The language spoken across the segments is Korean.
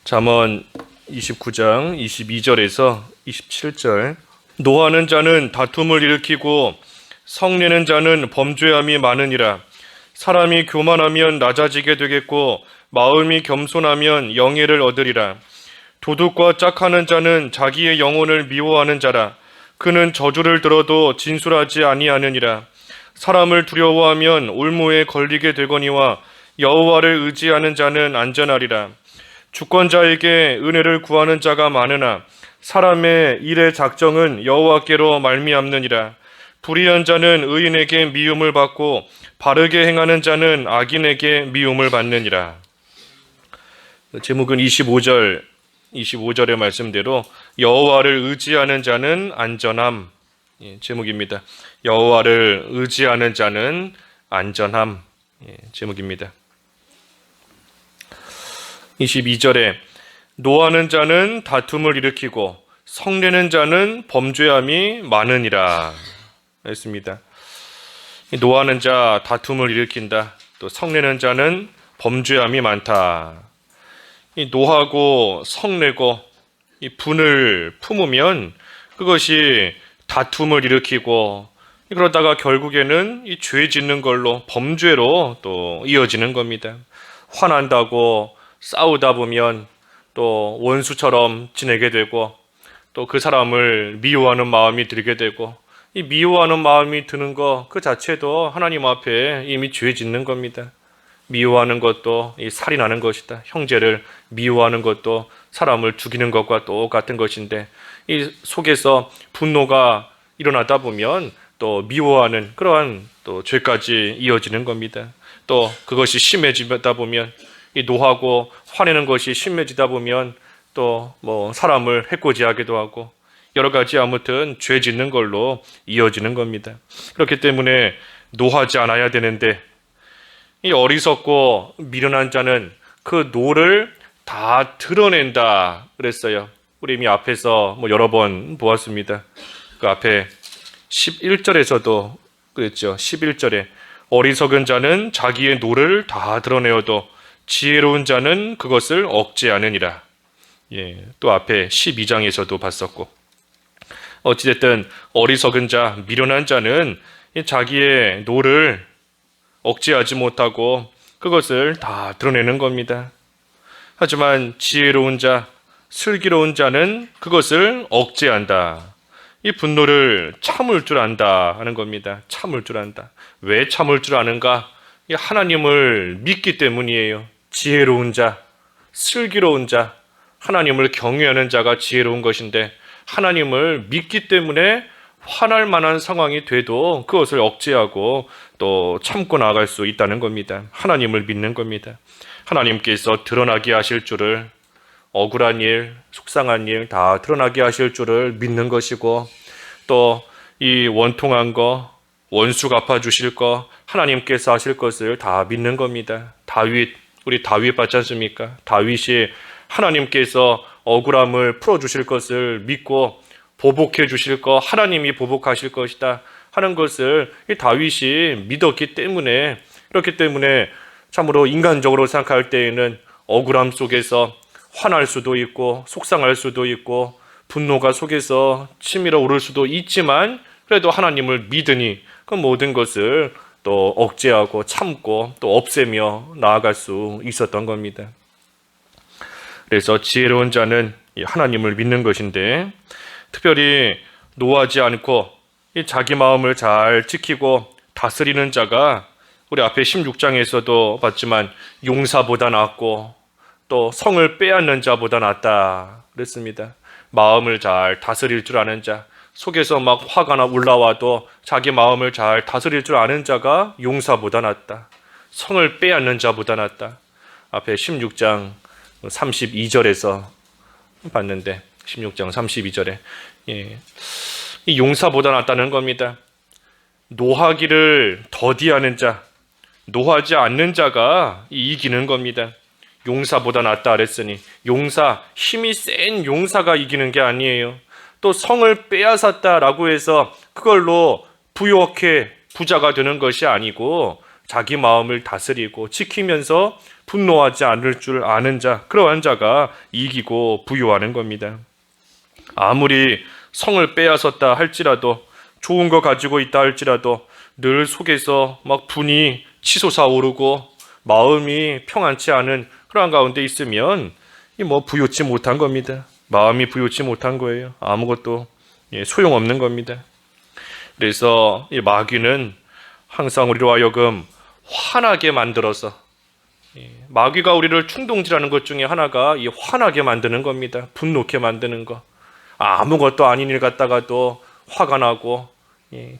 잠언 29장 22절에서 27절. 노하는 자는 다툼을 일으키고 성내는 자는 범죄함이 많으니라. 사람이 교만하면 낮아지게 되겠고 마음이 겸손하면 영예를 얻으리라. 도둑과 짝하는 자는 자기의 영혼을 미워하는 자라. 그는 저주를 들어도 진술하지 아니하느니라. 사람을 두려워하면 올무에 걸리게 되거니와 여호와를 의지하는 자는 안전하리라. 주권자에게 은혜를 구하는 자가 많으나 사람의 일의 작정은 여호와께로 말미암느니라. 불의한 자는 의인에게 미움을 받고 바르게 행하는 자는 악인에게 미움을 받느니라. 제목은 25절의 말씀대로 여호와를 의지하는 자는 안전함, 제목입니다. 여호와를 의지하는 자는 안전함, 제목입니다. 22절에 노하는 자는 다툼을 일으키고 성내는 자는 범죄함이 많으니라 했습니다. 노하는 자 다툼을 일으킨다. 또 성내는 자는 범죄함이 많다. 이 노하고 성내고 이 분을 품으면 그것이 다툼을 일으키고 그러다가 결국에는 이 죄 짓는 걸로 범죄로 또 이어지는 겁니다. 화난다고 싸우다 보면 또 원수처럼 지내게 되고 또 그 사람을 미워하는 마음이 들게 되고 이 미워하는 마음이 드는 것 그 자체도 하나님 앞에 이미 죄 짓는 겁니다. 미워하는 것도 이 살인하는 것이다. 형제를 미워하는 것도 사람을 죽이는 것과 똑같은 것인데 이 속에서 분노가 일어나다 보면 또 미워하는 그러한 또 죄까지 이어지는 겁니다. 또 그것이 심해지다 보면 이 노하고 화내는 것이 심해지다 보면 또 뭐 사람을 해코지하기도 하고 여러 가지 아무튼 죄 짓는 걸로 이어지는 겁니다. 그렇기 때문에 노하지 않아야 되는데 이 어리석고 미련한 자는 그 노를 다 드러낸다 그랬어요. 우리 이미 앞에서 뭐 여러 번 보았습니다. 그 앞에 11절에서도 그랬죠. 11절에 어리석은 자는 자기의 노를 다 드러내어도 지혜로운 자는 그것을 억제하느니라. 또 앞에 12장에서도 봤었고 어찌됐든 어리석은 자, 미련한 자는 자기의 노를 억제하지 못하고 그것을 다 드러내는 겁니다. 하지만 지혜로운 자, 슬기로운 자는 그것을 억제한다. 이 분노를 참을 줄 안다 하는 겁니다. 참을 줄 안다. 왜 참을 줄 아는가? 하나님을 믿기 때문이에요. 지혜로운 자, 슬기로운 자, 하나님을 경외하는 자가 지혜로운 것인데 하나님을 믿기 때문에 화날 만한 상황이 돼도 그것을 억제하고 또 참고 나아갈 수 있다는 겁니다. 하나님을 믿는 겁니다. 하나님께서 드러나게 하실 줄을 억울한 일, 속상한 일 다 드러나게 하실 줄을 믿는 것이고 또 이 원통한 거, 원수 갚아주실 거 하나님께서 하실 것을 다 믿는 겁니다. 우리 다윗 봤지 않습니까? 다윗이 하나님께서 억울함을 풀어주실 것을 믿고 보복해 주실 거 하나님이 보복하실 것이다 하는 것을 이 다윗이 믿었기 때문에 그렇기 때문에 참으로 인간적으로 생각할 때에는 억울함 속에서 화날 수도 있고 속상할 수도 있고 분노가 속에서 치밀어 오를 수도 있지만 그래도 하나님을 믿으니 그 모든 것을 또 억제하고 참고 또 없애며 나아갈 수 있었던 겁니다. 그래서 지혜로운 자는 하나님을 믿는 것인데 특별히 노하지 않고 자기 마음을 잘 지키고 다스리는 자가 우리 앞에 16장에서도 봤지만 용사보다 낫고 또 성을 빼앗는 자보다 낫다 그랬습니다. 마음을 잘 다스릴 줄 아는 자, 속에서 막 화가 올라와도 자기 마음을 잘 다스릴 줄 아는 자가 용사보다 낫다. 성을 빼앗는 자보다 낫다. 앞에 16장 32절에서 봤는데 16장 32절에 이 용사보다 낫다는 겁니다. 노하기를 더디하는 자, 노하지 않는 자가 이기는 겁니다. 용사보다 낫다 그랬으니 용사, 힘이 센 용사가 이기는 게 아니에요. 또 성을 빼앗았다라고 해서 그걸로 부유하게 부자가 되는 것이 아니고 자기 마음을 다스리고 지키면서 분노하지 않을 줄 아는 자, 그러한 자가 이기고 부유하는 겁니다. 아무리 성을 빼앗았다 할지라도, 좋은 거 가지고 있다 할지라도 늘 속에서 막 분이 치솟아 오르고 마음이 평안치 않은 그러한 가운데 있으면 부요치 못한 겁니다. 마음이 부요치 못한 거예요. 아무것도 소용없는 겁니다. 그래서 이 마귀는 항상 우리로 하여금 화나게 만들어서, 마귀가 우리를 충동질하는 것 중에 하나가 이 화나게 만드는 겁니다. 분노케 만드는 거. 아무것도 아닌 일 갖다가도 화가 나고,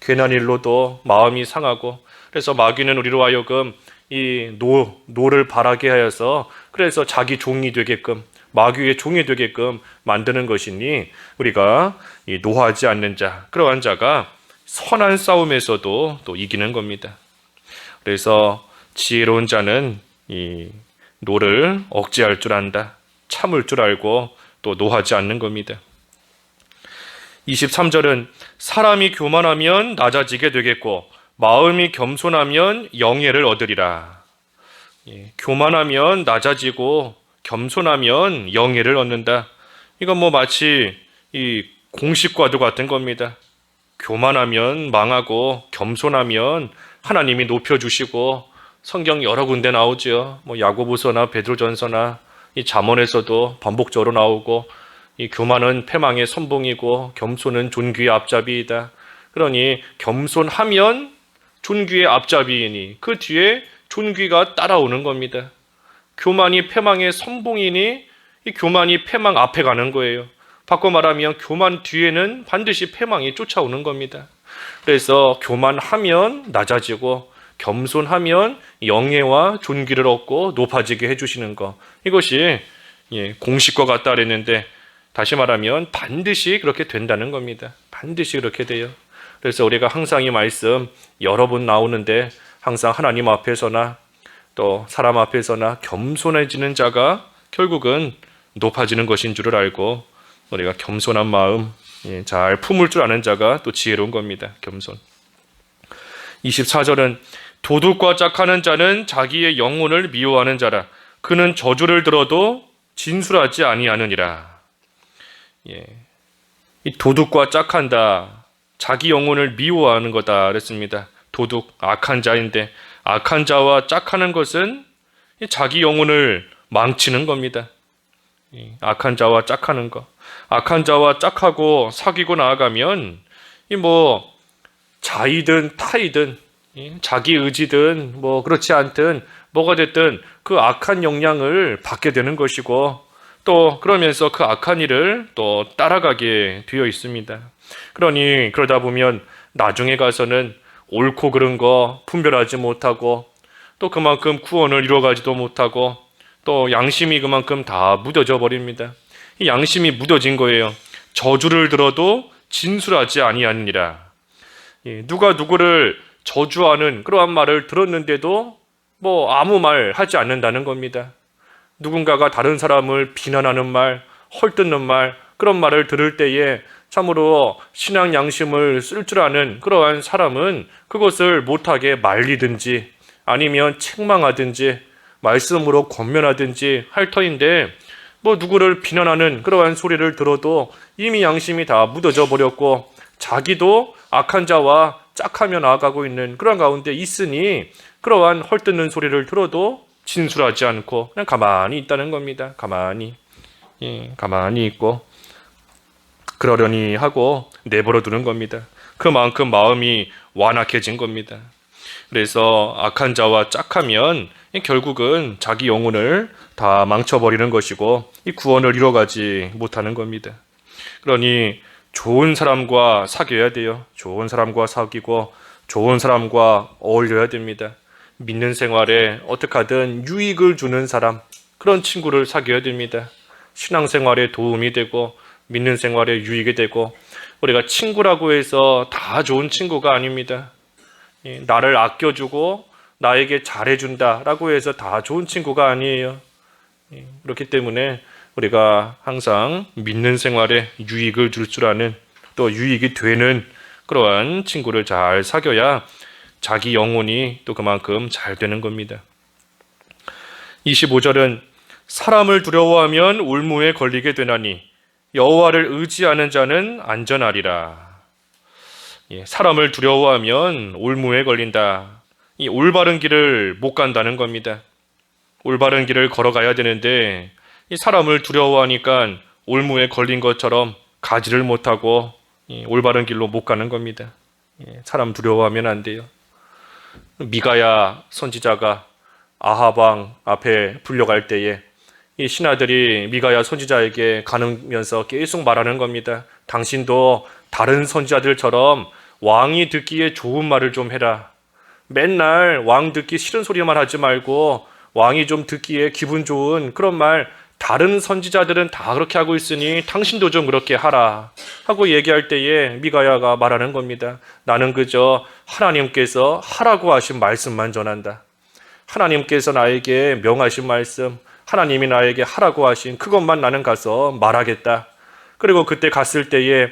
괜한 일로도 마음이 상하고, 그래서 마귀는 우리로 하여금 이 노를 바라게 하여서, 그래서 자기 종이 되게끔, 마귀의 종이 되게끔 만드는 것이니, 우리가 이 노하지 않는 자, 그러한 자가 선한 싸움에서도 또 이기는 겁니다. 그래서 지혜로운 자는 이 노를 억제할 줄 안다, 참을 줄 알고 또 노하지 않는 겁니다. 23절은 사람이 교만하면 낮아지게 되겠고 마음이 겸손하면 영예를 얻으리라. 교만하면 낮아지고 겸손하면 영예를 얻는다. 이건 마치 이 공식과도 같은 겁니다. 교만하면 망하고 겸손하면 하나님이 높여주시고, 성경 여러 군데 나오죠. 야고보서나 베드로전서나 이 잠언에서도 반복적으로 나오고, 이 교만은 패망의 선봉이고 겸손은 존귀의 앞잡이이다. 그러니 겸손하면 존귀의 앞잡이이니 그 뒤에 존귀가 따라오는 겁니다. 교만이 패망의 선봉이니 이 교만이 패망 앞에 가는 거예요. 바꿔 말하면 교만 뒤에는 반드시 패망이 쫓아오는 겁니다. 그래서 교만하면 낮아지고 겸손하면 영예와 존귀를 얻고 높아지게 해주시는 것, 이것이 공식과 같다 그랬는데 다시 말하면 반드시 그렇게 된다는 겁니다. 반드시 그렇게 돼요. 그래서 우리가 항상 이 말씀 여러 번 나오는데 항상 하나님 앞에서나 또 사람 앞에서나 겸손해지는 자가 결국은 높아지는 것인 줄을 알고, 우리가 겸손한 마음 잘 품을 줄 아는 자가 또 지혜로운 겁니다. 겸손. 24절은 도둑과 짝하는 자는 자기의 영혼을 미워하는 자라. 그는 저주를 들어도 진술하지 아니하느니라. 이 도둑과 짝한다, 자기 영혼을 미워하는 거다 그랬습니다. 도둑, 악한 자인데, 악한 자와 짝하는 것은 자기 영혼을 망치는 겁니다. 악한 자와 짝하는 거, 악한 자와 짝하고 사귀고 나아가면 자이든 타이든 자기 의지든 그렇지 않든 뭐가 됐든 그 악한 영향을 받게 되는 것이고, 또 그러면서 그 악한 일을 또 따라가게 되어 있습니다. 그러니 그러다 보면 나중에 가서는 옳고 그른 거 분별하지 못하고, 또 그만큼 구원을 이루어가지도 못하고, 또 양심이 그만큼 다 묻어져 버립니다. 이 양심이 묻어진 거예요. 저주를 들어도 진술하지 아니하느니라. 누가 누구를 저주하는 그러한 말을 들었는데도 아무 말 하지 않는다는 겁니다. 누군가가 다른 사람을 비난하는 말, 헐뜯는 말, 그런 말을 들을 때에 참으로 신앙 양심을 쓸 줄 아는 그러한 사람은 그것을 못하게 말리든지 아니면 책망하든지 말씀으로 권면하든지 할 터인데, 누구를 비난하는 그러한 소리를 들어도 이미 양심이 다 묻어져 버렸고 자기도 악한 자와 짝하며 나아가고 있는 그런 가운데 있으니 그러한 헐뜯는 소리를 들어도 진술하지 않고 그냥 가만히 있다는 겁니다. 가만히 있고 그러려니 하고 내버려 두는 겁니다. 그만큼 마음이 완악해진 겁니다. 그래서 악한 자와 짝하면 결국은 자기 영혼을 다 망쳐버리는 것이고 이 구원을 이뤄가지 못하는 겁니다. 그러니 좋은 사람과 사귀어야 돼요. 좋은 사람과 사귀고 좋은 사람과 어울려야 됩니다. 믿는 생활에 어떻게 하든 유익을 주는 사람, 그런 친구를 사귀어야 됩니다. 신앙생활에 도움이 되고 믿는 생활에 유익이 되고, 우리가 친구라고 해서 다 좋은 친구가 아닙니다. 나를 아껴주고 나에게 잘해준다라고 해서 다 좋은 친구가 아니에요. 그렇기 때문에 우리가 항상 믿는 생활에 유익을 줄 줄 아는, 또 유익이 되는 그러한 친구를 잘 사귀어야 자기 영혼이 또 그만큼 잘 되는 겁니다. 25절은 사람을 두려워하면 올무에 걸리게 되나니 여호와를 의지하는 자는 안전하리라. 사람을 두려워하면 올무에 걸린다. 이 올바른 길을 못 간다는 겁니다. 올바른 길을 걸어가야 되는데 이 사람을 두려워하니까 올무에 걸린 것처럼 가지를 못하고 올바른 길로 못 가는 겁니다. 사람 두려워하면 안 돼요. 미가야 선지자가 아합 왕 앞에 불려갈 때에 이 신하들이 미가야 선지자에게 가면서 계속 말하는 겁니다. 당신도 다른 선지자들처럼 왕이 듣기에 좋은 말을 좀 해라. 맨날 왕 듣기 싫은 소리만 하지 말고 왕이 좀 듣기에 기분 좋은 그런 말, 다른 선지자들은 다 그렇게 하고 있으니 당신도 좀 그렇게 하라 하고 얘기할 때에 미가야가 말하는 겁니다. 나는 그저 하나님께서 하라고 하신 말씀만 전한다. 하나님께서 나에게 명하신 말씀, 하나님이 나에게 하라고 하신 그것만 나는 가서 말하겠다. 그리고 그때 갔을 때에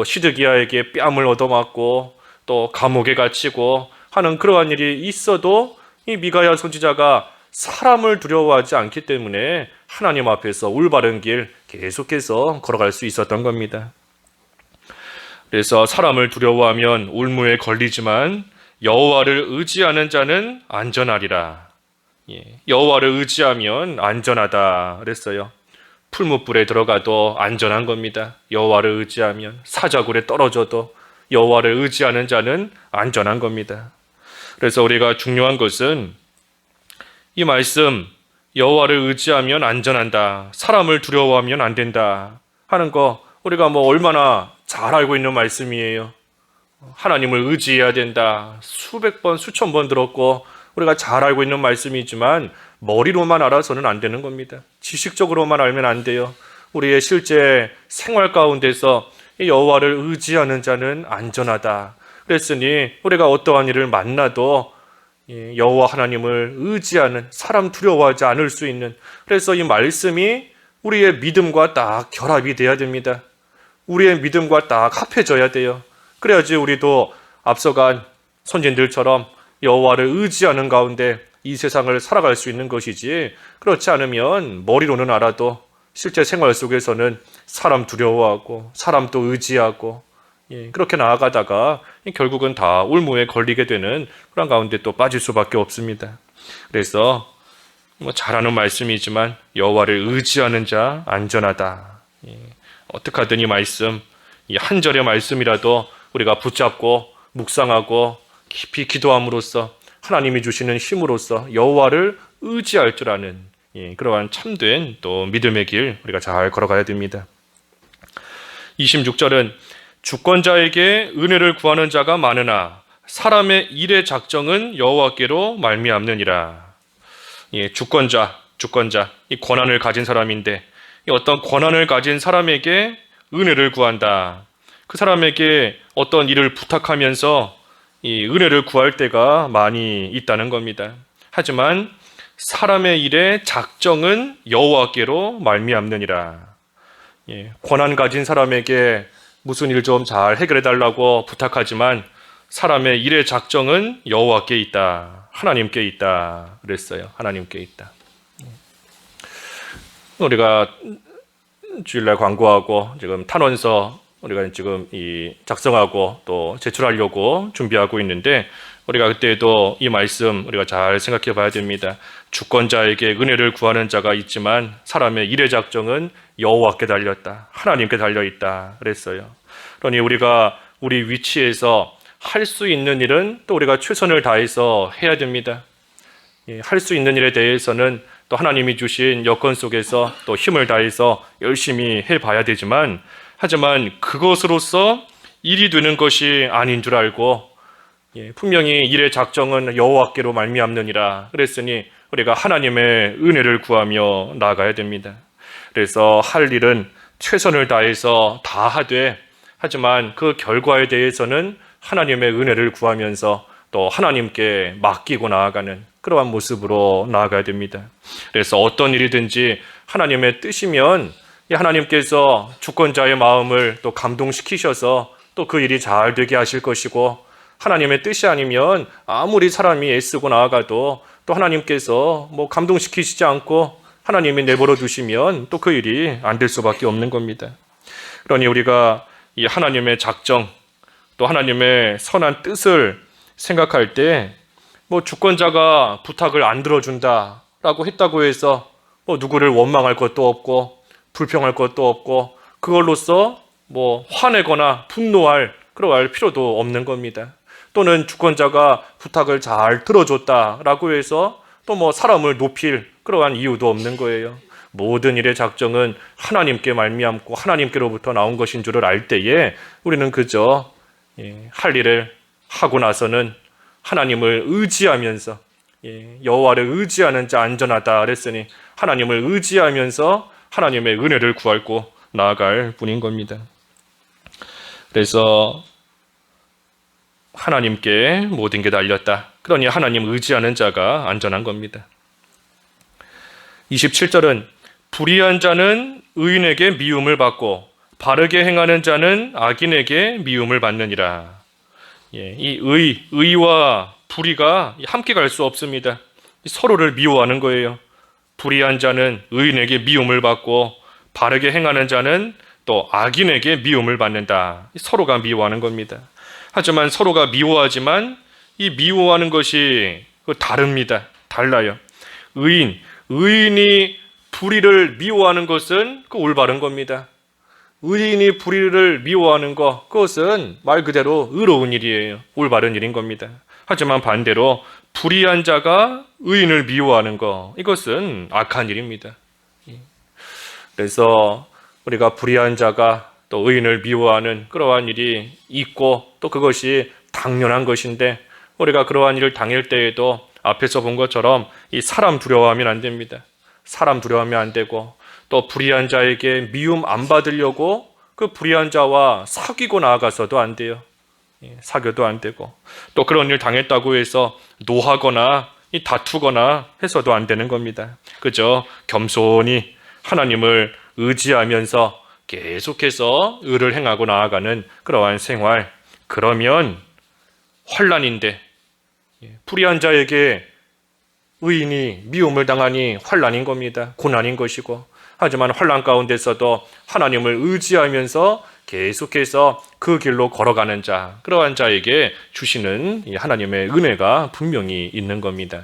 시드기야에게 뺨을 얻어맞고 또 감옥에 갇히고 하는 그러한 일이 있어도 이 미가야 선지자가 사람을 두려워하지 않기 때문에 하나님 앞에서 올바른 길 계속해서 걸어갈 수 있었던 겁니다. 그래서 사람을 두려워하면 올무에 걸리지만 여호와를 의지하는 자는 안전하리라. 여호와를 의지하면 안전하다 그랬어요. 풀무불에 들어가도 안전한 겁니다. 여호와를 의지하면 사자굴에 떨어져도 여호와를 의지하는 자는 안전한 겁니다. 그래서 우리가 중요한 것은 이 말씀 여호와를 의지하면 안전한다. 사람을 두려워하면 안 된다 하는 거 우리가 얼마나 잘 알고 있는 말씀이에요. 하나님을 의지해야 된다. 수백 번, 수천 번 들었고 우리가 잘 알고 있는 말씀이지만 머리로만 알아서는 안 되는 겁니다. 지식적으로만 알면 안 돼요. 우리의 실제 생활 가운데서 여호와를 의지하는 자는 안전하다. 그랬으니 우리가 어떠한 일을 만나도 여호와 하나님을 의지하는, 사람 두려워하지 않을 수 있는, 그래서 이 말씀이 우리의 믿음과 딱 결합이 돼야 됩니다. 우리의 믿음과 딱 합해져야 돼요. 그래야지 우리도 앞서간 선진들처럼 여호와를 의지하는 가운데 이 세상을 살아갈 수 있는 것이지, 그렇지 않으면 머리로는 알아도 실제 생활 속에서는 사람 두려워하고 사람 또 의지하고 그렇게 나아가다가 결국은 다 올무에 걸리게 되는 그런 가운데 또 빠질 수밖에 없습니다. 그래서 잘하는 말씀이지만 여호와를 의지하는 자 안전하다. 어떻게 하든 이 말씀, 이 한 절의 말씀이라도 우리가 붙잡고 묵상하고 깊이 기도함으로써 하나님이 주시는 힘으로써 여호와를 의지할 줄 아는 그러한 참된 또 믿음의 길 우리가 잘 걸어가야 됩니다. 26절은 주권자에게 은혜를 구하는 자가 많으나 사람의 일의 작정은 여호와께로 말미암느니라. 주권자, 이 권한을 가진 사람인데 어떤 권한을 가진 사람에게 은혜를 구한다. 그 사람에게 어떤 일을 부탁하면서 이 은혜를 구할 때가 많이 있다는 겁니다. 하지만 사람의 일의 작정은 여호와께로 말미암느니라. 권한 가진 사람에게 무슨 일 좀 잘 해결해 달라고 부탁하지만 사람의 일의 작정은 여호와께 있다. 하나님께 있다. 그랬어요. 하나님께 있다. 우리가 주일날 광고하고 지금 탄원서 우리가 지금 작성하고 또 제출하려고 준비하고 있는데 우리가 그때도 이 말씀 우리가 잘 생각해 봐야 됩니다. 주권자에게 은혜를 구하는 자가 있지만 사람의 일의 작정은 여호와께 달렸다. 하나님께 달려있다. 그랬어요. 그러니 우리가 우리 위치에서 할 수 있는 일은 또 우리가 최선을 다해서 해야 됩니다. 할 수 있는 일에 대해서는 또 하나님이 주신 여건 속에서 또 힘을 다해서 열심히 해봐야 되지만 하지만 그것으로서 일이 되는 것이 아닌 줄 알고 분명히 일의 작정은 여호와께로 말미암느니라 그랬으니 우리가 하나님의 은혜를 구하며 나아가야 됩니다. 그래서 할 일은 최선을 다해서 다 하되 하지만 그 결과에 대해서는 하나님의 은혜를 구하면서 또 하나님께 맡기고 나아가는 그러한 모습으로 나아가야 됩니다. 그래서 어떤 일이든지 하나님의 뜻이면 하나님께서 주권자의 마음을 또 감동시키셔서 또 그 일이 잘 되게 하실 것이고 하나님의 뜻이 아니면 아무리 사람이 애쓰고 나아가도 또 하나님께서 뭐 감동시키시지 않고 하나님이 내버려 두시면 또 그 일이 안 될 수밖에 없는 겁니다. 그러니 우리가 이 하나님의 작정, 또 하나님의 선한 뜻을 생각할 때 뭐 주권자가 부탁을 안 들어준다라고 했다고 해서 뭐 누구를 원망할 것도 없고 불평할 것도 없고 그걸로써 뭐 화내거나 분노할 그럴 필요도 없는 겁니다. 또는 주권자가 부탁을 잘 들어줬다라고 해서 또 뭐 사람을 높일 그러한 이유도 없는 거예요. 모든 일의 작정은 하나님께 말미암고 하나님께로부터 나온 것인 줄을 알 때에 우리는 그저 할 일을 하고 나서는 하나님을 의지하면서 여호와를 의지하는 자 안전하다 그랬으니 하나님을 의지하면서 하나님의 은혜를 구하고 나아갈 뿐인 겁니다. 그래서 하나님께 모든 게 달렸다. 그러니 하나님 의지하는 자가 안전한 겁니다. 27절은 불의한 자는 의인에게 미움을 받고 바르게 행하는 자는 악인에게 미움을 받느니라. 이 의와 불의가 함께 갈 수 없습니다. 서로를 미워하는 거예요. 불의한 자는 의인에게 미움을 받고 바르게 행하는 자는 또 악인에게 미움을 받는다. 서로가 미워하는 겁니다. 하지만 서로가 미워하지만 이 미워하는 것이 다릅니다. 달라요. 의인이 불의를 미워하는 것은 그 올바른 겁니다. 의인이 불의를 미워하는 것, 그것은 말 그대로 의로운 일이에요. 올바른 일인 겁니다. 하지만 반대로 불의한 자가 의인을 미워하는 것, 이것은 악한 일입니다. 그래서 우리가 불의한 자가 또 의인을 미워하는 그러한 일이 있고 또 그것이 당연한 것인데 우리가 그러한 일을 당할 때에도 앞에서 본 것처럼 이 사람 두려워하면 안 됩니다. 사람 두려워하면 안 되고 또 불의한 자에게 미움 안 받으려고 그 불의한 자와 사귀고 나아가서도 안 돼요. 사귀어도 안 되고 또 그런 일 당했다고 해서 노하거나 다투거나 해서도 안 되는 겁니다. 그저 겸손히 하나님을 의지하면서 계속해서 의를 행하고 나아가는 그러한 생활, 그러면 환난인데 불의한 자에게 의인이 미움을 당하니 환난인 겁니다. 고난인 것이고 하지만 환난 가운데서도 하나님을 의지하면서 계속해서 그 길로 걸어가는 자, 그러한 자에게 주시는 하나님의 은혜가 분명히 있는 겁니다.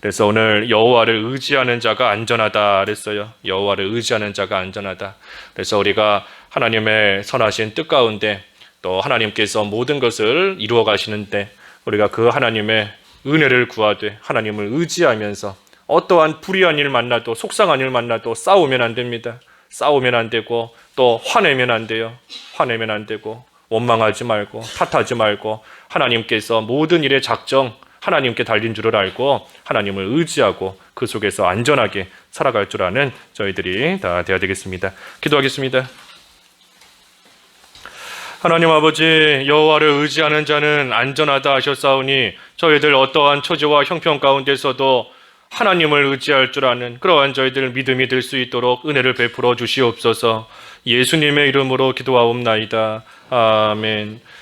그래서 오늘 여호와를 의지하는 자가 안전하다 그랬어요. 여호와를 의지하는 자가 안전하다. 그래서 우리가 하나님의 선하신 뜻 가운데 또 하나님께서 모든 것을 이루어 가시는데 우리가 그 하나님의 은혜를 구하되 하나님을 의지하면서 어떠한 불의한 일 만나도 속상한 일 만나도 싸우면 안 됩니다. 싸우면 안 되고 또 화내면 안 돼요. 화내면 안 되고 원망하지 말고 탓하지 말고 하나님께서 모든 일의 작정 하나님께 달린 줄을 알고 하나님을 의지하고 그 속에서 안전하게 살아갈 줄 아는 저희들이 다 되어야 되겠습니다. 기도하겠습니다. 하나님 아버지, 여호와를 의지하는 자는 안전하다 하셨사오니 저희들 어떠한 처지와 형편 가운데서도 하나님을 의지할 줄 아는 그러한 저희들 믿음이 될 수 있도록 은혜를 베풀어 주시옵소서. 예수님의 이름으로 기도하옵나이다. 아멘.